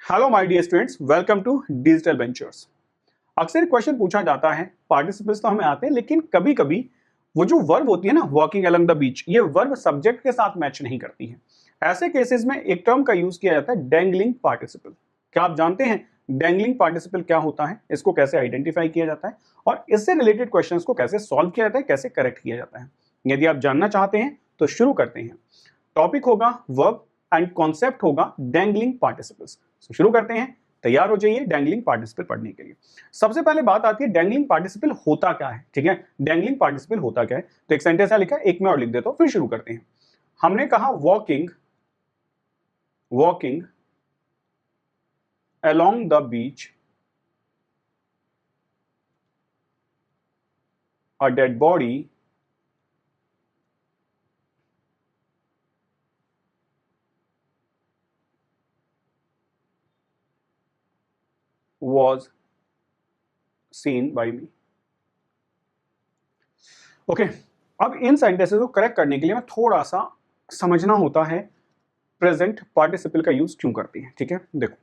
Hello my dear students, welcome to Digital Ventures. अक्सर क्वेश्चन पूछा जाता है, पार्टिसिपल्स तो हमें आते हैं, लेकिन कभी कभी वो जो वर्ब होती है ना, वॉकिंग अलोंग द बीच, ये वर्ब सब्जेक्ट के साथ मैच नहीं करती है। ऐसे केसेस में एक टर्म का यूज किया जाता है, डैंगलिंग पार्टिसिपल। क्या आप जानते हैं डैंगलिंग पार्टिसिपल क्या होता है, इसको कैसे आइडेंटिफाई किया जाता है और इससे रिलेटेड क्वेश्चंस को कैसे सॉल्व किया जाता है, कैसे करेक्ट किया जाता है? यदि आप जानना चाहते हैं तो शुरू करते हैं। टॉपिक होगा वर्ब एंड कॉन्सेप्ट होगा डैंगलिंग पार्टिसिपल्स। शुरू करते हैं। तैयार हो जाइए डैंगलिंग पार्टिसिपल पढ़ने के लिए। सबसे पहले बात आती है डैंगलिंग पार्टिसिपल होता क्या है। ठीक है, डैंगलिंग पार्टिसिपल होता क्या है, तो एक सेंटेंस है लिखा है, एक मैं और लिख देता हूं, फिर शुरू करते हैं। हमने कहा walking walking along the beach, a dead body was seen by me। Okay, अब इन सेंटेंसेस को करेक्ट करने के लिए मैं थोड़ा सा समझना होता है प्रेजेंट पार्टिसिपल का यूज क्यों करते हैं। ठीक है, देखो,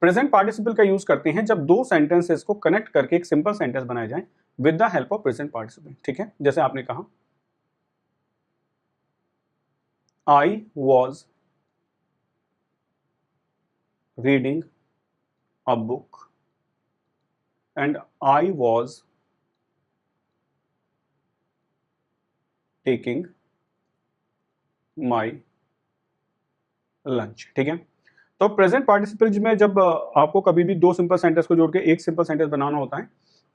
प्रेजेंट पार्टिसिपल का यूज करते हैं जब दो सेंटेंसेस को कनेक्ट करके एक सिंपल सेंटेंस बनाया जाए with the help of present participle. ठीक है, जैसे आपने कहा आई was reading a book and I was taking my lunch. ठीक है, तो प्रेजेंट पार्टिसिपल में जब आपको कभी भी दो सिंपल सेंटेंस को जोड़ के एक सिंपल सेंटेंस बनाना होता है,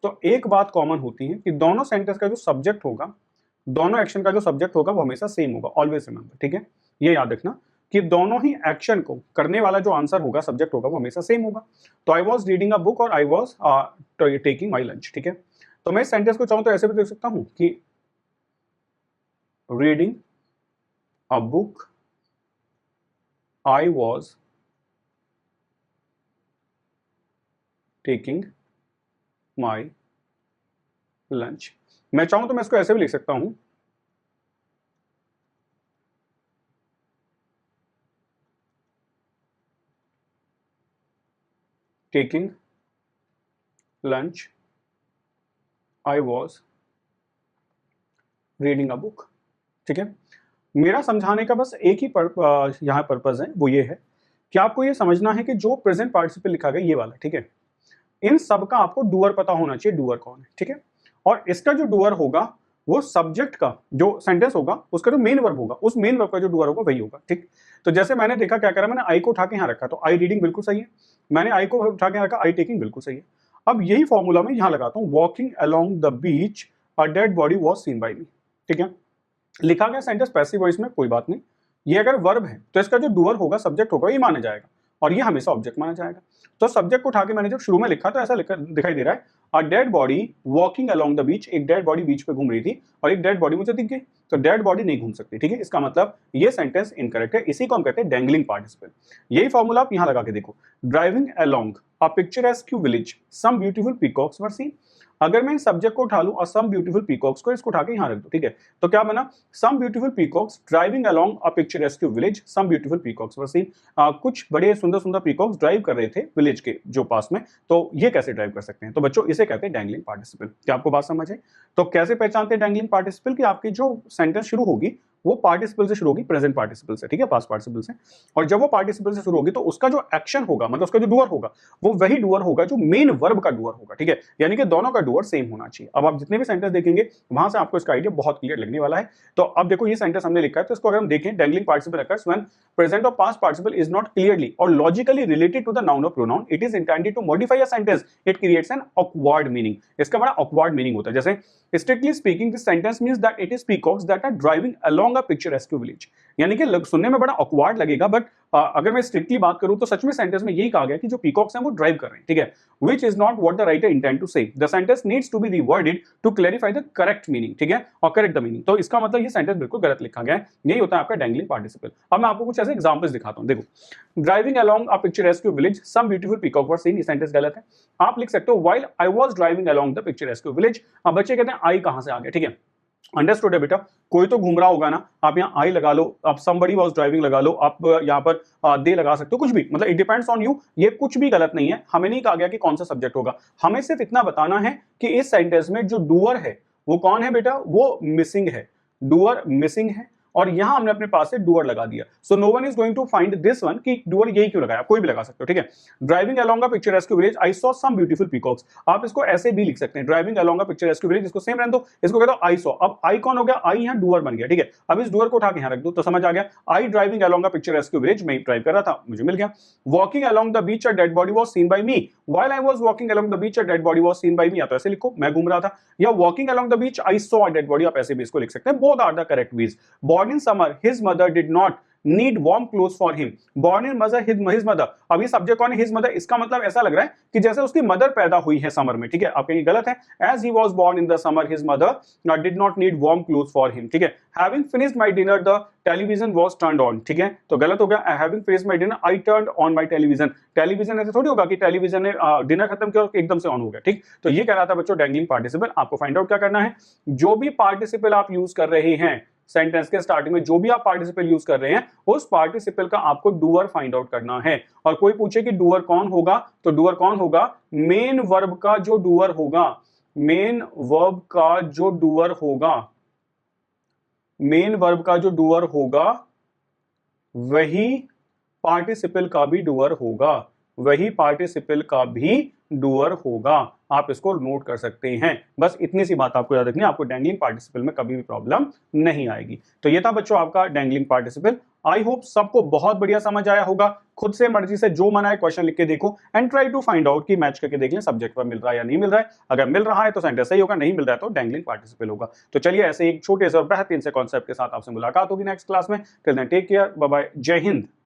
तो एक बात कॉमन होती है कि दोनों सेंटेंस का जो सब्जेक्ट होगा, दोनों एक्शन का जो सब्जेक्ट होगा वो हमेशा सेम होगा। ऑलवेज रिमेंबर, ठीक है, ये याद रखना कि दोनों ही एक्शन को करने वाला जो आंसर होगा, सब्जेक्ट होगा, वो हमेशा सेम होगा। तो I was reading a book और I was taking my lunch. ठीक है, तो मैं इस सेंटेंस को चाहूं तो ऐसे भी देख सकता हूं कि reading a book, I was taking my lunch. मैं चाहूं तो मैं इसको ऐसे भी लिख सकता हूं, taking lunch, I was reading a book. ठीक है, मेरा समझाने का बस एक ही यहाँ पर्पज है, वो ये है कि आपको ये समझना है कि जो प्रेजेंट पार्टिसिपल लिखा गया ये वाला, ठीक है, इन सब का आपको डूअर पता होना चाहिए, डूअर कौन है। ठीक है, और इसका जो डूअर होगा वो सब्जेक्ट का जो सेंटेंस होगा उसका जो मेन वर्ब होगा, उस मेन वर्ब का जो डूअर होगा वही होगा। ठीक, तो जैसे मैंने देखा क्या करा, मैंने आई को उठा के यहाँ रखा, तो आई रीडिंग बिल्कुल सही है। मैंने आई को उठा के रखा, आई टेकिंग बिल्कुल सही है। अब यही फॉर्मूला मैं यहाँ लगाता हूँ, walking along the beach, a dead body was seen by me. ठीक है, लिखा गया सेंटेंस पैसिव वॉइस में, कोई बात नहीं। ये अगर वर्ब है तो इसका जो डूअर होगा, सब्जेक्ट होगा, ये माना जाएगा और ये हमेशा ऑब्जेक्ट माना जाएगा। तो सब्जेक्ट को उठा के मैंने जब शुरू में लिखा तो ऐसा लिखा दिखाई दे रहा है, अ dead body walking along the बीच, एक डेड बॉडी बीच पे घूम रही थी और एक डेड बॉडी मुझे दिख गई, तो डेड बॉडी नहीं घूम सकती। ठीक है, इसका मतलब ये सेंटेंस इनकरेक्ट है, इसी को हम कहते हैं डैंगलिंग पार्टिसिपल। यही फॉर्मूला आप यहां लगा के देखो, driving along a picturesque village, some beautiful peacocks were seen. अगर मैं सब्जेक्ट को उठा लूं और सम ब्यूटीफुल पीकॉक्स को, इसको उठा के यहां रख दो, ठीक है, तो क्या बना, some beautiful peacocks driving along a picturesque village, some beautiful peacocks were seen. कुछ बड़े सुंदर सुंदर पीकॉक्स ड्राइव कर रहे थे विलेज के जो पास में, तो ये कैसे ड्राइव कर सकते हैं? तो बच्चों इसे कहते हैं डैंगलिंग पार्टिसिपल। क्या आपको बात समझ है? तो कैसे पहचानते हैं डैंगलिंग पार्टिसिपल? कि आपकी जो सेंटेंस शुरू होगी वो पार्टिसिपल से शुरू होगी, प्रेजेंट पार्टिसिपल से, ठीक है, पास्ट पार्टिसिपल से, और जब वो पार्टिसिपल से शुरू होगी तो उसका जो एक्शन होगा, मतलब उसका जो डूअर होगा, वो वही डूअर होगा जो मेन वर्ब का डूअर होगा। ठीक है, यानी कि दोनों का डूअर सेम होना चाहिए। अब आप जितने भी सेंटेंस देखेंगे वहां से आपको इसका आइडिया बहुत क्लियर लगने वाला है। तो अब देखो, ये सेंटेंस हमने लिखा है, तो इसको अगर हम देखें, dangling participle occurs when present or past participle is not clearly or logically related to the noun or pronoun, it is intended to modify a sentence, it creates an awkward meaning। इसका बड़ा awkward meaning होता है। जैसे strictly speaking this sentence means that it is peacocks that are driving along a picturesque village। यानी कि सुनने में बड़ा awkward लगेगा, बट अगर मैं स्ट्रिक्टली बात करूं तो सच में सेंटेंस में यही कहा गया कि जो पीकॉक्स हैं वो ड्राइव कर रहे हैं। ठीक है, which is not what the writer intend to say, the sentence needs to be reworded to clarify the correct meaning। ठीक है, और करेक्ट द मीनिंग, तो इसका मतलब ये सेंटेंस बिल्कुल गलत लिखा गया है। यही होता है आपका डैंगलिंग पार्टिसिपल। अब मैं आपको कुछ ऐसे एग्जांपल्स दिखाता हूं, देखो, driving along a picturesque village, some beautiful peacock were seen, ये सेंटेंस गलत है। आप लिख सकते हो while I was driving along the picturesque village. अब बच्चे कहते हैं आई कहां से आ गया? ठीक है, अंडरस्टूड है बेटा? कोई तो घूम रहा होगा ना, आप यहाँ आई लगा लो, आप समबडी वाज ड्राइविंग लगा लो, आप यहाँ पर दे लगा सकते हो, कुछ भी, मतलब इट डिपेंड्स ऑन यू। ये कुछ भी गलत नहीं है, हमें नहीं कहा गया कि कौन सा सब्जेक्ट होगा, हमें सिर्फ इतना बताना है कि इस सेंटेंस में जो डूअर है वो कौन है बेटा, वो मिसिंग है, डूअर मिसिंग है, और यहां हमने अपने पास से डूअर लगा दिया। So no one is going to find this one कि डूअर यही क्यों लगाया, कोई भी लगा सकते हो, ठीक है। Driving along a picturesque village I saw some beautiful peacocks, आप इसको ऐसे भी लिख सकते हैं, driving along a picturesque village, इसको सेम रहने दो, इसको कहते हो आई सॉ। अब आई कौन हो गया, आई यहाँ डूअर बन गया, ठीक है। अब इस डूअर को उठा के यहाँ रख दो तो समझ आ गया, I driving along a picturesque village, मैं ड्राइव कर रहा था, मुझे मिल गया। Walking along the beach a dead body was seen by me, while I was walking along the beach a dead body was seen by me, या तो ऐसे लिखो मैं घूम रहा था, या walking along the beach I saw a dead body, आप ऐसे भी इसको लिख सकते हैं, both are the correct ways. Born in summer his mother did not need warm clothes for him, born in mother his mother, अभी subject कौन है, हिज मदर, इसका मतलब ऐसा लग रहा है कि जैसे उसकी मदर पैदा हुई है समर में, ठीक है। आप कहेंगे गलत है, as he was born in the summer his mother did not need warm clothes for him, ठीक है। Having finished my dinner the television was turned on, ठीक है, तो गलत हो गया, having finished my dinner I turned on my television, television ऐसे थोड़ी होगा कि टेलीविजन ने डिनर खत्म किया और एकदम से ऑन हो गया, ठीक। तो ये कह रहा था बच्चों डैंगलिंग पार्टिसिपल, आपको फाइंड आउट क्या करना है, जो भी पार्टिसिपल आप यूज कर रहे हैं सेंटेंस के स्टार्टिंग में, जो भी आप पार्टिसिपल यूज कर रहे हैं उस पार्टिसिपल का आपको डूअर फाइंड आउट करना है। और कोई पूछे कि डूअर कौन होगा, तो डूअर कौन होगा, मेन वर्ब का जो डूअर होगा, मेन वर्ब का जो डूअर होगा, मेन वर्ब का जो डूअर होगा वही पार्टिसिपल का भी डूअर होगा, वही पार्टिसिपल का भी डूअर होगा। आप इसको नोट कर सकते हैं, बस इतनी सी बात आपको याद रखनी है, आपको डैंगलिंग पार्टिसिपल में कभी भी प्रॉब्लम नहीं आएगी। तो ये था बच्चों आपका डैंगलिंग पार्टिसिपल। आई होप सबको बहुत बढ़िया समझ आया होगा। खुद से मर्जी से जो मना है क्वेश्चन लिख के देखो and try to find out कि मैच करके देख लें सब्जेक्ट पर मिल रहा है या नहीं मिल रहा है। अगर मिल रहा है तो सेंटेंस सही होगा, नहीं मिल रहा है तो डैंगलिंग पार्टिसिपल होगा। तो चलिए ऐसे एक छोटे से और बेहतरीन से कॉन्सेप्ट के साथ आपसे मुलाकात होगी नेक्स्ट क्लास में। Till then take care, bye bye, जय हिंद।